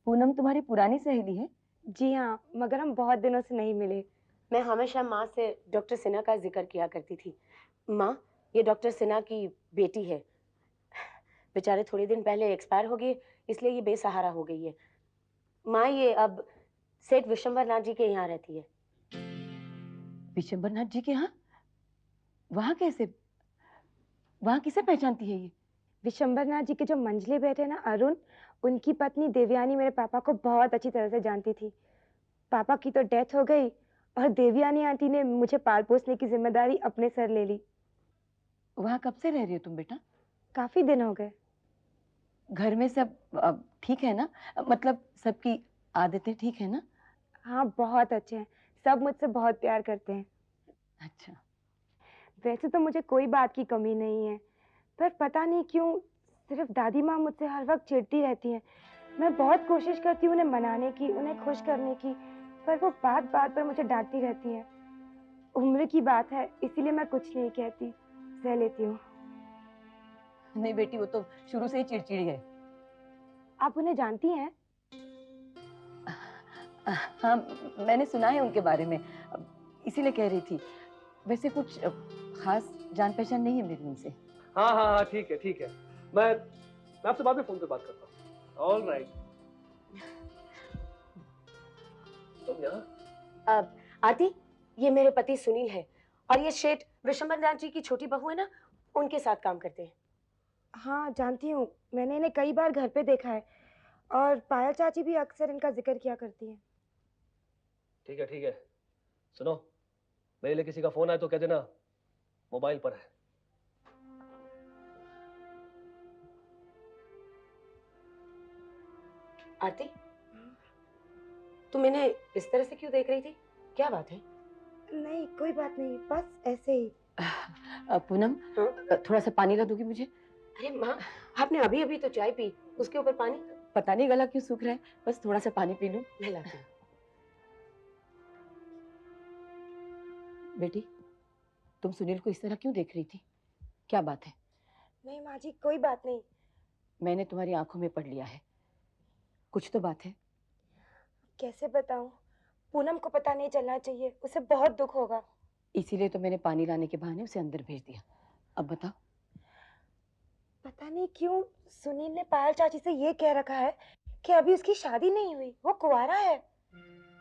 पूनम तुम्हारी पुरानी सहेली है? जी हाँ, मगर हम बहुत दिनों से नहीं मिले। मैं हमेशा माँ से डॉक्टर सिन्हा का जिक्र किया करती थी। माँ, ये डॉक्टर सिन्हा की बेटी है। बेचारे थोड़े दिन पहले एक्सपायर हो गए, इसलिए ये बेसहारा हो गई है। माँ, ये अब सेठ विशंबर नाथ जी के यहाँ रहती है। विशंबर नाथ जी के यहाँ? वहाँ कैसे? वहाँ किसे पहचानती है ये? विशंबर नाथ जी के जो मंझले बेटे ना अरुण, उनकी पत्नी देवयानी मेरे पापा को बहुत अच्छी तरह से जानती थी। पापा की तो डेथ हो गई और देवयानी आंटी ने मुझे पाल पोसने की जिम्मेदारी अपने सर ले ली। वहाँ कब से रह रही हो तुम बेटा? काफी दिन हो गए। घर में सब ठीक है ना? मतलब सबकी आदतें ठीक है ना? हाँ, बहुत अच्छे हैं। सब मुझसे बहुत प्यार करते हैं। अच्छा। वैसे तो मुझे कोई बात की कमी नहीं है, पर पता नहीं क्यों सिर्फ दादी माँ मुझसे हर वक्त चिढ़ती रहती हैं। मैं बहुत कोशिश करती हूँ उन्हें मनाने की, उन्हें खुश करने की, पर वो बात-बात पर मुझे डांटती रहती हैं। उम्र की बात है, इसीलिए मैं कुछ नहीं कहती, सह लेती हूँ। नहीं बेटी, वो तो शुरू से ही चिड़चिड़ी है। आप उन्हें जानती हैं? हाँ, मैंने सुना है उनके बारे में, इसीलिए कह रही थी। वैसे कुछ खास जान पहचान नहीं है मेरी उनसे। हाँ हाँ हाँ, ठीक है ठीक है। मैं आपसे बाद में फोन पे बात करता हूँ। All right. तुम यहाँ? आरती, ये मेरे पति सुनील है और ये शेठ विशंबर नाथ जी की छोटी बहू है ना, उनके साथ काम करते हैं। हाँ, जानती हूँ। मैंने इन्हें कई बार घर पे देखा है और पायल चाची भी अक्सर इनका जिक्र किया करती हैं। ठीक है ठीक है। सुनो, मेरे लिए किसी का फोन आए तो कह देना मोबाइल पर है। आरती, तुम इन्हें इस तरह से क्यों देख रही थी? क्या बात है? नहीं, कोई बात नहीं, बस ऐसे ही। पूनम, थोड़ा सा पानी ला दोगी मुझे? अरे माँ, आपने अभी अभी तो चाय पी, उसके ऊपर पानी? पता नहीं गला क्यों सूख रहा है, बस थोड़ा सा पानी पी लूं। मैं लाती हूँ। बेटी, तुम सुनील को इस तरह क्यों देख रही थी? क्या बात है? नहीं माँ जी, कोई बात नहीं। मैंने तुम्हारी आंखों में पढ़ लिया है, कुछ तो बात है। कैसे बताऊं? पूनम को पता नहीं चलना चाहिए, उसे बहुत दुख होगा। इसीलिए तो मैंने पानी लाने के बहाने उसे अंदर भेज दिया। अब बताओ। पता नहीं क्यों सुनील ने पायल चाची से ये कह रखा है कि अभी उसकी शादी नहीं हुई, वो कुंवारा है।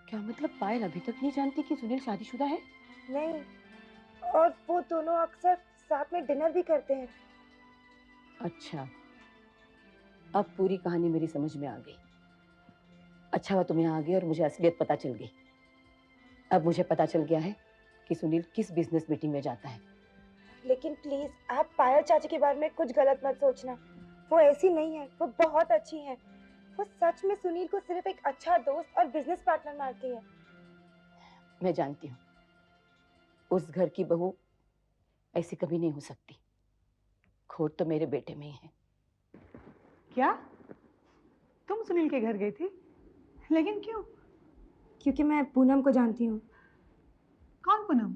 क्या मतलब? पायल अभी तक नहीं जानती कि सुनील शादीशुदा है? नहीं, और वो दोनों अक्सर साथ में डिनर भी करते हैं। अच्छा, अब पूरी कहानी मेरी समझ में आ गई। अच्छा हुआ तुम यहाँ आ गई और मुझे असलियत पता चल गई। अब मुझे पता चल गया है कि सुनील किस बिजनेस मीटिंग में जाता है। लेकिन प्लीज आप पायल चाची के बारे में कुछ गलत मत सोचना। वो ऐसी नहीं है, वो बहुत अच्छी है। वो सच में सुनील को सिर्फ एक अच्छा दोस्त और बिजनेस पार्टनर मानती है। मैं जानती हूँ, उस घर की बहू ऐसी कभी नहीं हो सकती। खोट तो मेरे बेटे में ही है। क्या? तुम सुनील के घर गई थी? लेकिन क्यों? क्योंकि मैं पूनम को जानती हूँ। कौन पूनम?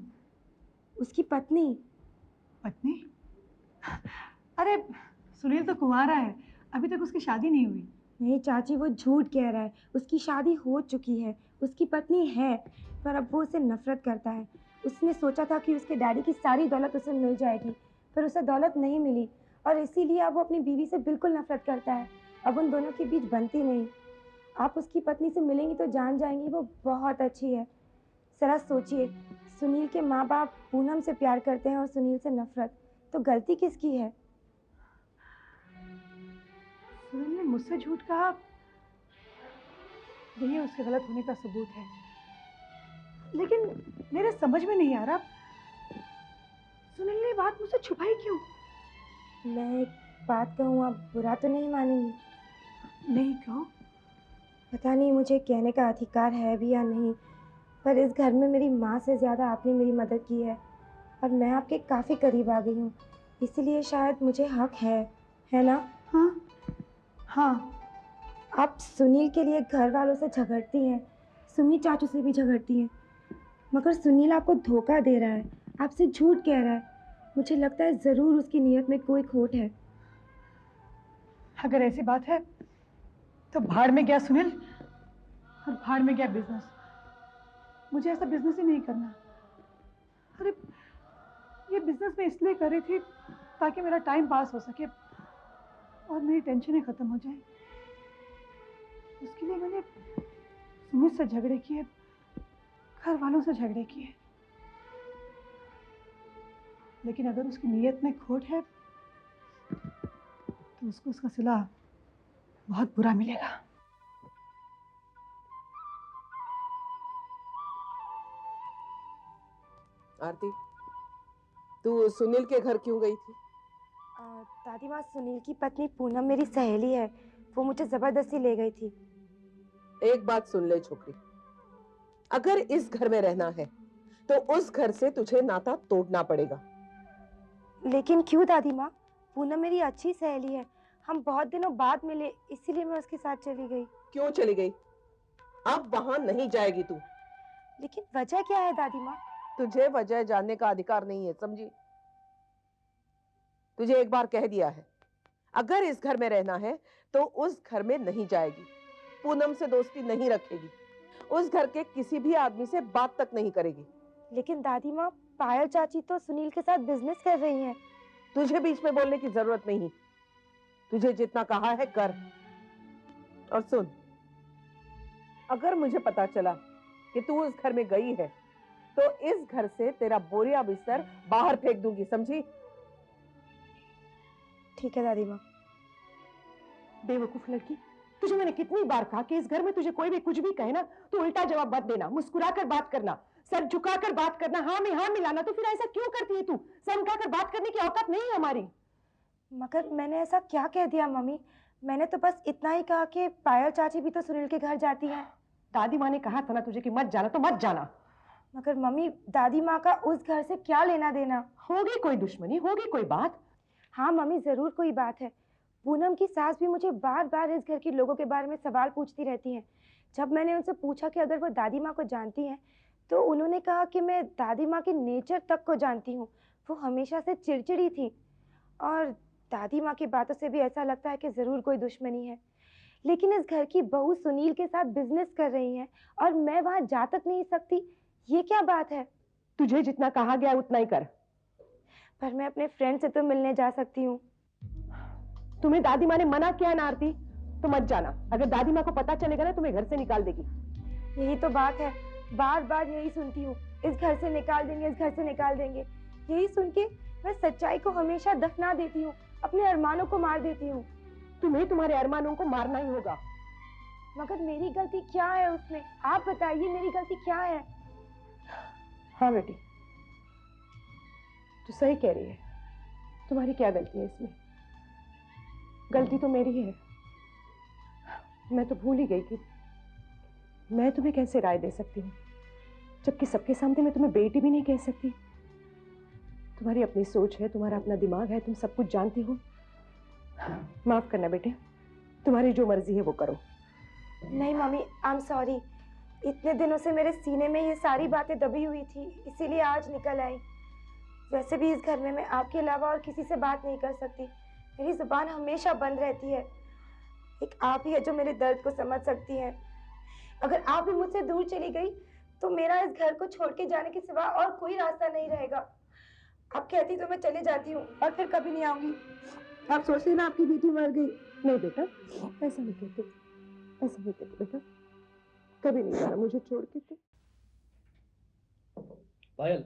उसकी पत्नी। पत्नी? अरे, सुनील तो कुंवारा है, अभी तक उसकी शादी नहीं हुई। नहीं चाची, वो झूठ कह रहा है। उसकी शादी हो चुकी है, उसकी पत्नी है, पर अब वो उसे नफरत करता है। उसने सोचा था कि उसके डैडी की सारी दौलत उसे मिल जाएगी, पर उसे दौलत नहीं मिली और इसीलिए अब वो अपनी बीवी से बिल्कुल नफरत करता है। अब उन दोनों के बीच बनती नहीं। आप उसकी पत्नी से मिलेंगी तो जान जाएंगी, वो बहुत अच्छी है। जरा सोचिए, सुनील के माँ बाप पूनम से प्यार करते हैं और सुनील से नफरत, तो गलती किसकी है? सुनील ने मुझसे झूठ कहा, यही उसके गलत होने का सबूत है। लेकिन मेरे समझ में नहीं आ रहा, सुनील ने ये बात मुझसे छुपाई क्यों? मैं एक बात कहूँ, आप बुरा तो नहीं मानेंगी? नहीं, कहो। पता नहीं मुझे कहने का अधिकार है भी या नहीं, पर इस घर में मेरी माँ से ज़्यादा आपने मेरी मदद की है और मैं आपके काफ़ी करीब आ गई हूँ, इसीलिए शायद मुझे हक है ना? हाँ हाँ। आप सुनील के लिए घर वालों से झगड़ती हैं, सुमी चाचू से भी झगड़ती हैं, मगर सुनील आपको धोखा दे रहा है, आपसे झूठ कह रहा है। मुझे लगता है ज़रूर उसकी नीयत में कोई खोट है। अगर ऐसी बात है तो भाड़ में गया सुनील और भाड़ में गया बिजनेस। मुझे ऐसा बिजनेस ही नहीं करना। अरे ये बिजनेस मैं इसलिए कर रही थी ताकि मेरा टाइम पास हो सके और मेरी टेंशनें खत्म हो जाए। उसके लिए मैंने सुमित से झगड़े किए, घर वालों से झगड़े किए, लेकिन अगर उसकी नीयत में खोट है तो उसको उसका सिला बहुत बुरा मिलेगा। आरती, तू सुनील के घर क्यों गई थी? दादी माँ, सुनील की पत्नी पूनम मेरी सहेली है, वो मुझे जबरदस्ती ले गई थी। एक बात सुन ले छोकरी, अगर इस घर में रहना है तो उस घर से तुझे नाता तोड़ना पड़ेगा। लेकिन क्यों दादी माँ? पूनम मेरी अच्छी सहेली है, हम बहुत दिनों बाद मिले, इसीलिए मैं उसके साथ चली गई। क्यों चली गई? अब वहां नहीं जाएगी तू। लेकिन वजह क्या है दादी माँ? तुझे वजह जानने का अधिकार नहीं है, समझी? तुझे एक बार कह दिया है, अगर इस घर में रहना है तो उस घर में नहीं जाएगी, पूनम से दोस्ती नहीं रखेगी, उस घर के किसी भी आदमी से बात तक नहीं करेगी। लेकिन दादी माँ, पायल चाची तो सुनील के साथ बिजनेस कर रही हैं। तुझे बीच में बोलने की जरूरत नहीं, तुझे जितना कहा है कर। और सुन, अगर मुझे पता चला कि तू उस घर में गई है तो इस घर से तेरा बोरिया बिस्तर बाहर फेंक दूंगी, समझी? ठीक है दादी माँ। बेवकूफ लड़की, तुझे मैंने कितनी बार कहा कि इस घर में तुझे कोई भी कुछ भी कहे ना तो उल्टा जवाब मत देना, मुस्कुराकर बात करना, सर झुकाकर बात करना, हाँ में हाँ मिलाना। तो फिर ऐसा क्यों करती है तू? सर उठाकर बात करने की औकात नहीं है हमारी। मगर मैंने ऐसा क्या कह दिया मम्मी? मैंने तो बस इतना ही कहा कि पायल चाची भी तो सुनील के घर जाती हैं। दादी माँ ने कहा था ना तुझे कि मत जाना, तो मत जाना। मगर मम्मी, दादी माँ का उस घर से क्या लेना देना? होगी कोई दुश्मनी, होगी कोई बात। हाँ मम्मी, जरूर कोई बात है। पूनम की सास भी मुझे बार बार इस घर के लोगों के बारे में सवाल पूछती रहती हैं। जब मैंने उनसे पूछा कि अगर वो दादी माँ को जानती हैं, तो उन्होंने कहा कि मैं दादी माँ के नेचर तक को जानती हूँ। वो हमेशा से चिड़चिड़ी थी और दादी माँ की बातों से भी ऐसा लगता है कि ज़रूर कोई दुश्मनी है। लेकिन इस घर की बहू सुनील के साथ बिजनेस कर रही है और मैं वहाँ जा तक नहीं सकती, ये क्या बात है? तुझे जितना कहा गया उतना ही कर। पर मैं अपने फ्रेंड से तो मिलने जा सकती हूँ। तुम्हें दादी माँ ने मना किया है ना आरती, तो मत जाना। अगर दादी माँ को पता चलेगा ना तुम्हें घर से निकाल देगी। यही तो बात है, बार बार यही सुनती हूँ, इस घर से निकाल देंगे, इस घर से निकाल देंगे। यही सुन के मैं सच्चाई को हमेशा दफना देती हूँ, अपने अरमानों को मार देती हूँ। तुम्हें तुम्हारे अरमानों को मारना ही होगा। मगर मेरी गलती क्या है उसमें? आप बताइए, मेरी गलती क्या है? हाँ बेटी, तू सही कह रही है। तुम्हारी क्या गलती है इसमें? गलती तो मेरी है। मैं तो भूल ही गई कि मैं तुम्हें कैसे राय दे सकती हूँ, जबकि सबके सामने मैं तुम्हें बेटी भी नहीं कह सकती। तुम्हारी अपनी सोच है, तुम्हारा अपना दिमाग है, तुम सब कुछ जानती हो। माफ करना बेटे, तुम्हारी जो मर्जी है वो करो। नहीं मम्मी, आई एम सॉरी। इतने दिनों से मेरे सीने में ये सारी बातें दबी हुई थी, इसीलिए आज निकल आई। वैसे भी इस घर में मैं आपके अलावा और किसी से बात नहीं कर सकती, मेरी जुबान हमेशा बंद रहती है। एक आप ही है जो मेरे दर्द को समझ सकती हैं। अगर आप भी मुझसे दूर चली गई तो मेरा इस घर को छोड़ के जाने के सिवा और कोई रास्ता नहीं रहेगा। आप कहती तो मैं चले जाती हूँ और फिर कभी नहीं आऊंगी। आप सोचते ना आपकी बेटी मर गई। नहीं बेटा, ऐसा नहीं कहते, ऐसा नहीं कहते बेटा। कभी नहीं जाना मुझे छोड़ के। तो पायल,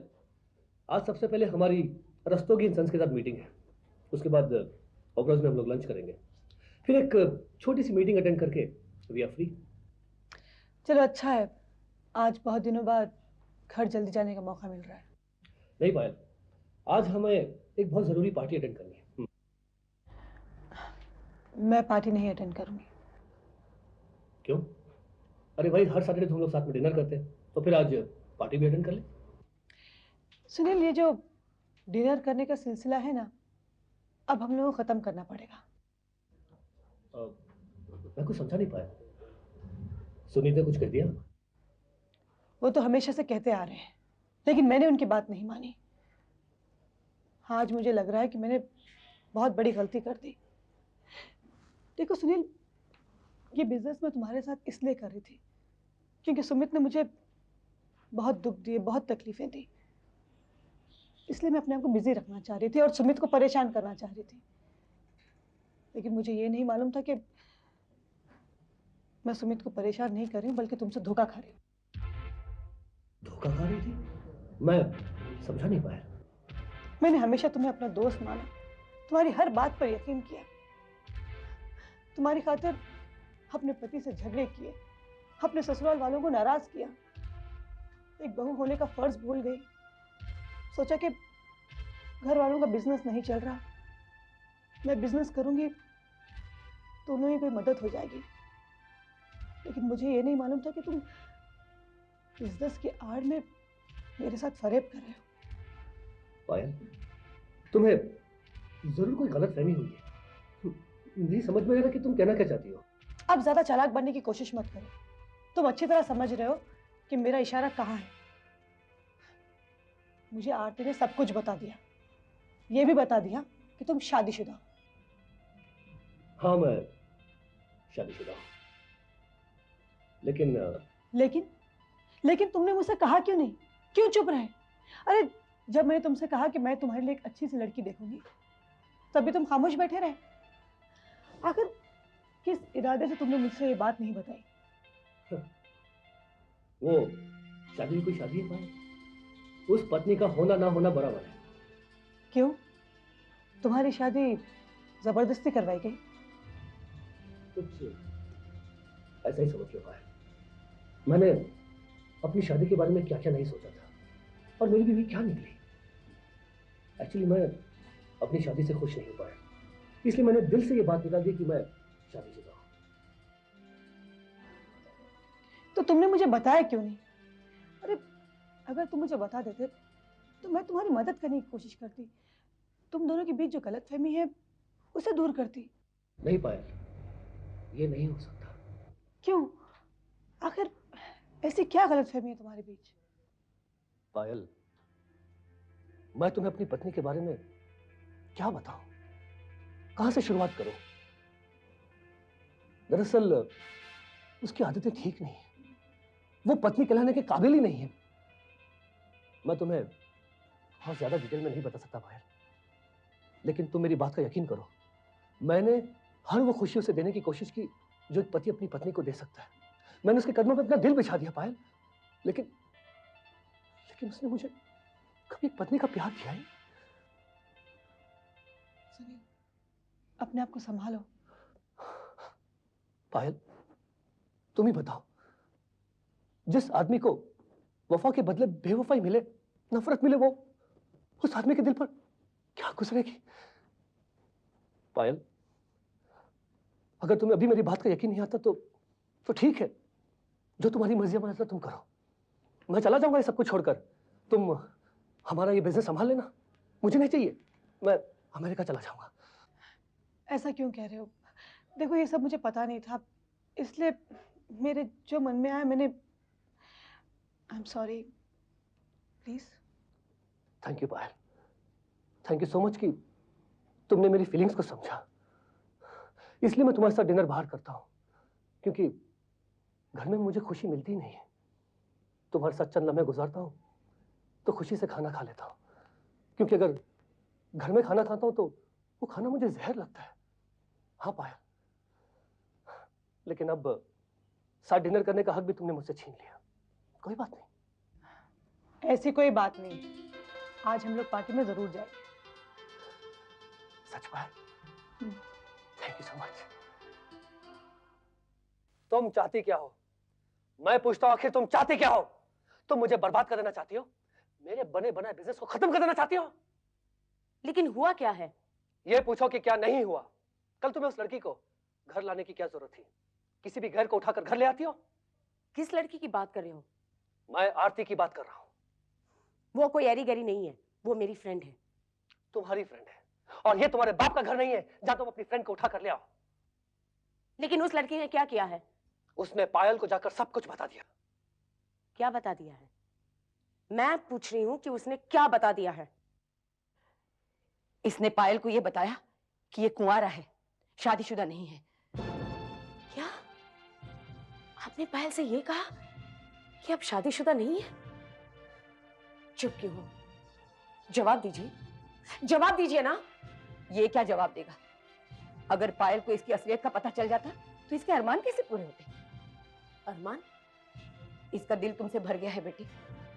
आज सबसे पहले हमारी रस्तों की सन्स के साथ मीटिंग है, उसके बाद ऑफिस में हम लोग लंच करेंगे, फिर एक छोटी सी मीटिंग अटेंड करके वी आर फ्री। चलो अच्छा है, आज बहुत दिनों बाद घर जल्दी जाने का मौका मिल रहा है। नहीं पायल, आज हमें एक बहुत जरूरी पार्टी अटेंड करनी है। मैं पार्टी नहीं अटेंड करूंगी। क्यों? अरे भाई, हर सैटरडे हम लोग साथ में डिनर करते हैं, तो फिर आज पार्टी भी अटेंड कर ले। सुनील, ये जो डिनर करने का सिलसिला है ना, अब हम लोगों को खत्म करना पड़ेगा। मैं कुछ समझा नहीं पाया। सुनील ने कुछ कह दिया? वो तो हमेशा से कहते आ रहे हैं, लेकिन मैंने उनकी बात नहीं मानी। आज मुझे लग रहा है कि मैंने बहुत बड़ी गलती कर दी। देखो सुनील, ये बिजनेस मैं तुम्हारे साथ इसलिए कर रही थी क्योंकि सुमित ने मुझे बहुत दुख दिए, बहुत तकलीफें दी, इसलिए मैं अपने आप को बिजी रखना चाह रही थी और सुमित को परेशान करना चाह रही थी। लेकिन मुझे ये नहीं मालूम था कि मैं सुमित को परेशान नहीं कर रही हूँ बल्कि तुमसे धोखा खा रही हूँ। धोखा खा रही थी? मैं समझा नहीं पाया। मैंने हमेशा तुम्हें अपना दोस्त माना, तुम्हारी हर बात पर यकीन किया, तुम्हारी खातिर अपने पति से झगड़े किए, अपने ससुराल वालों को नाराज किया, एक बहू होने का फर्ज भूल गई, सोचा कि घर वालों का बिजनेस नहीं चल रहा, मैं बिजनेस करूंगी तो उन्हें कोई मदद हो जाएगी। लेकिन मुझे ये नहीं मालूम था कि तुम बिजनेस की आड़ में मेरे साथ फरेब कर रहे हो। पायल, तुम्हें जरूर कोई गलत फहमी हुई है। नहीं समझ में आ रहा कि तुम कहना क्या चाहती हो। अब ज्यादा चालाक बनने की कोशिश मत करो, तुम अच्छी तरह समझ रहे हो कि मेरा इशारा कहाँ है। मुझे आरती ने सब कुछ बता दिया, ये भी बता दिया कि तुम शादीशुदा हो। हाँ, मैं शादीशुदा हूँ। लेकिन तुमने मुझसे कहा क्यों नहीं? क्यों चुप रहे? अरे जब मैंने तुमसे कहा कि मैं तुम्हारे लिए एक अच्छी सी लड़की देखूंगी, तभी तुम खामोश बैठे रहे। आखिर किस इरादे से तुमने मुझसे ये बात नहीं बताई? वो शादी भी कोई शादी है पायल, उस पत्नी का होना ना होना बराबर है। क्यों? तुम्हारी शादी जबरदस्ती करवाई गई? कुछ ऐसा ही समझ लो पायल। मैंने अपनी शादी के बारे में क्या क्या नहीं सोचा था और मेरी बीवी क्या निकली। एक्चुअली मैं अपनी शादी से खुश नहीं हो पाया, इसलिए मैंने दिल से ये बात निकाल दी कि मैं शादीशुदा हूं। तो तुमने मुझे बताया क्यों नहीं? अरे अगर तुम मुझे बता देते तो मैं तुम्हारी मदद करने की कोशिश करती, तुम दोनों के बीच जो गलतफहमी है उसे दूर करती। नहीं पायल, ये नहीं हो सकता। क्यों? आखिर ऐसी क्या गलतफहमी है तुम्हारे बीच? पायल, मैं तुम्हें अपनी पत्नी के बारे में क्या बताऊं? कहां से शुरुआत करूं? दरअसल उसकी आदतें ठीक नहीं है, वो पत्नी कहलाने के काबिल ही नहीं है। मैं तुम्हें बहुत ज्यादा डिटेल में नहीं बता सकता पायल, लेकिन तुम मेरी बात का यकीन करो, मैंने हर वो खुशी उसे देने की कोशिश की जो एक पति अपनी पत्नी को दे सकता है। मैंने उसके कदमों में अपना दिल बिछा दिया पायल, लेकिन उसने मुझे कभी एक पत्नी का प्यार दिया है? सुनील, अपने आप को संभालो। पायल, तुम ही बताओ, जिस आदमी को वफा के बदले बेवफाई मिले, नफरत मिले, वो उस आदमी के दिल पर क्या गुजरेगी? पायल, अगर तुम्हें अभी मेरी बात का यकीन नहीं आता तो ठीक है, जो तुम्हारी मर्जी है तुम करो। मैं चला जाऊंगा ये सब कुछ छोड़कर। तुम हमारा ये बिजनेस संभाल लेना, मुझे नहीं चाहिए, मैं अमेरिका चला जाऊंगा। ऐसा क्यों कह रहे हो? देखो ये सब मुझे पता नहीं था, इसलिए मेरे जो मन में आया मैंने। I am sorry, please. Thank you Payal, thank you so much कि तुमने मेरी फीलिंग्स को समझा। इसलिए मैं तुम्हारे साथ डिनर बाहर करता हूं, क्योंकि घर में मुझे खुशी मिलती नहीं है। तुम्हारे साथ चंद लम्हे गुजारता हूं तो खुशी से खाना खा लेता हूं, क्योंकि अगर घर में खाना खाता हूं तो वो खाना मुझे जहर लगता है। हाँ पायल, लेकिन अब साथ डिनर करने का हक भी तुमने मुझसे छीन लिया। कोई बात नहीं। ऐसी कोई बात नहीं, आज हम लोग पार्टी में जरूर जाएंगे। सच Payal? Thank you so much. तुम चाहती क्या हो? मैं पूछता हूं, आखिर तुम चाहती क्या हो? तुम मुझे बर्बाद कर देना चाहती हो? मेरे बने बनाए बिजनेस को खत्म कर देना चाहती हो? लेकिन हुआ क्या है? ये पूछो कि क्या नहीं हुआ। कल तुम्हें उस लड़की को घर लाने की क्या जरूरत थी? किसी भी घर को उठाकर घर ले आती हो। किस लड़की की बात कर रहे हो? मैं आरती की बात कर रहा हूं। वो कोई एरी गरी नहीं है, वो मेरी फ्रेंड है। तुम्हारी फ्रेंड है, और ये तुम्हारे बाप का घर नहीं है जहां तुम अपनी फ्रेंड को उठा कर ले आओ। लेकिन उस लड़की ने क्या किया है? उसने पायल को जाकर सब कुछ बता दिया। क्या बता दिया है? मैं पूछ रही हूं कि उसने क्या बता दिया है? इसने पायल को यह बताया कि ये कुंवारा है, शादीशुदा नहीं है। क्या? आपने पायल से ये कहा कि आप शादीशुदा नहीं है? चुप क्यों हो? जवाब दीजिए, जवाब दीजिए ना। ये क्या जवाब देगा? अगर पायल को इसकी असलियत का पता चल जाता तो इसके अरमान कैसे पूरे होते? अरमान? इसका दिल तुमसे भर गया है बेटी।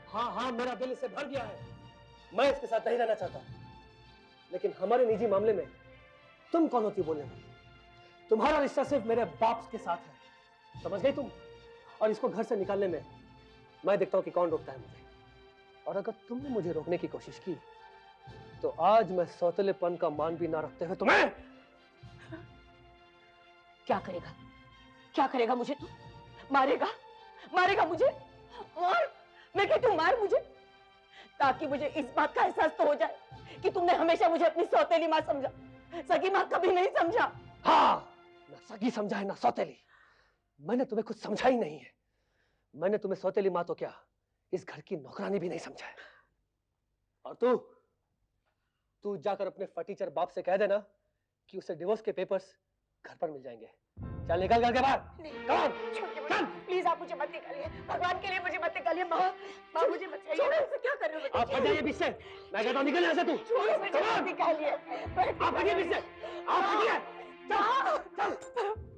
हाँ हाँ, मेरा दिल इससे भर गया है। मैं इसके साथ नहीं रहना चाहता, लेकिन हमारे निजी मामले में तुम कौन होती बोलने वाली? तुम्हारा रिश्ता सिर्फ मेरे बाप के साथ है, समझ गई तुम? और इसको घर से निकालने में मैं देखता हूं कि कौन रोकता है मुझे। और अगर तुमने मुझे रोकने की कोशिश की तो आज मैं सौतेलेपन का मान भी ना रखते हुए तुम्हें। क्या करेगा? क्या करेगा मुझे तू? मारेगा? मारेगा मुझे? और मैं कहती हूँ मार मुझे, ताकि मुझे इस बात का एहसास तो हो जाए कि तुमने हमेशा मुझे अपनी सौतेली माँ समझा, सगी माँ कभी नहीं समझा। हाँ, ना सगी समझा है ना सौतेली। मैंने तुम्हें कुछ समझा ही नहीं है। मैंने तुम्हें सौतेली माँ तो क्या, इस घर की नौकरानी भी नहीं समझा है। और तू जाकर अपने फटीचर बाप से कह देना कि उसे डिवोर्स के पेपर्स घर पर मिल जाएंगे। चल निकल घर के बाहर। चल। प्लीज आप मुझे मत निकालिए, भगवान के लिए मुझे मत निकालिए। माँ मुझे मत छोड़ो, इसे क्या कर रहे हो? आप हट जाइए बीच से। मैं कहता हूँ निकल यहाँ से तू। मुझे मत निकालिए। आप हटिए बीच से। आप हटिए। चल चल।